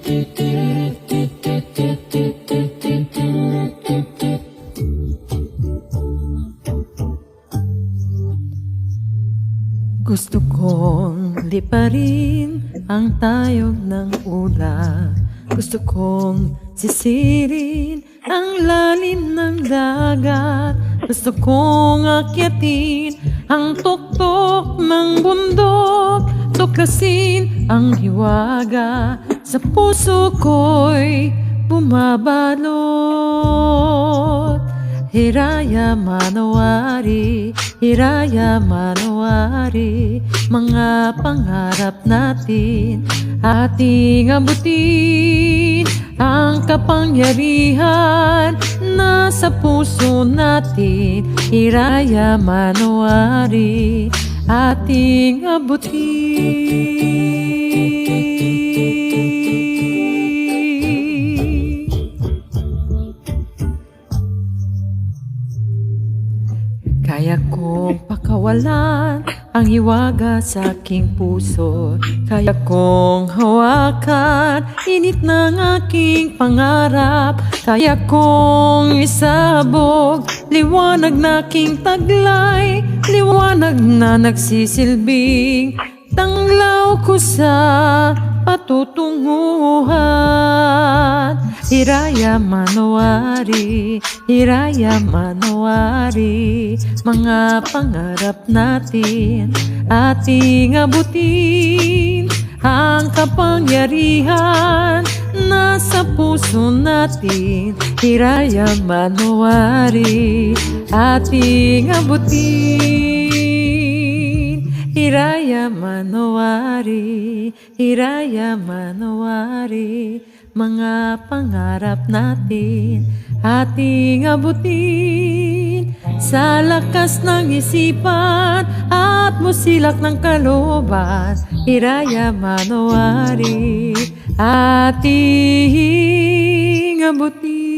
Gusto kong liparin ang tayog ng ulap. Gusto kong sisirin ang lalim ng dagat. Gusto kong akyatin ang tuktok ng bundok. Tuklasin ang hiwaga, sa puso ko'y bumabalot. Hiraya Manowari, Hiraya Manowari, mga pangarap natin ating abutin. Ang kapangyarihan nasa puso natin, Hiraya Manowari, ating abutin. Kaya kong pakawalan ang hiwaga sa aking puso. Kaya kong hawakan init ng aking pangarap. Kaya kong isabog liwanag na aking taglay. Liwanag na nagsisilbing tanglaw ko sa patutunguhan. Hiraya Manowari, Hiraya Manowari, mga pangarap natin ating abutin. Ang kapangyarihan nasa puso natin, Hiraya Manowari, ating abutin. Hiraya Manowari, Hiraya Manowari, mga pangarap natin ating abutin. Sa lakas ng isipan at musilak ng kalooban, Hiraya Manowari, ating abutin.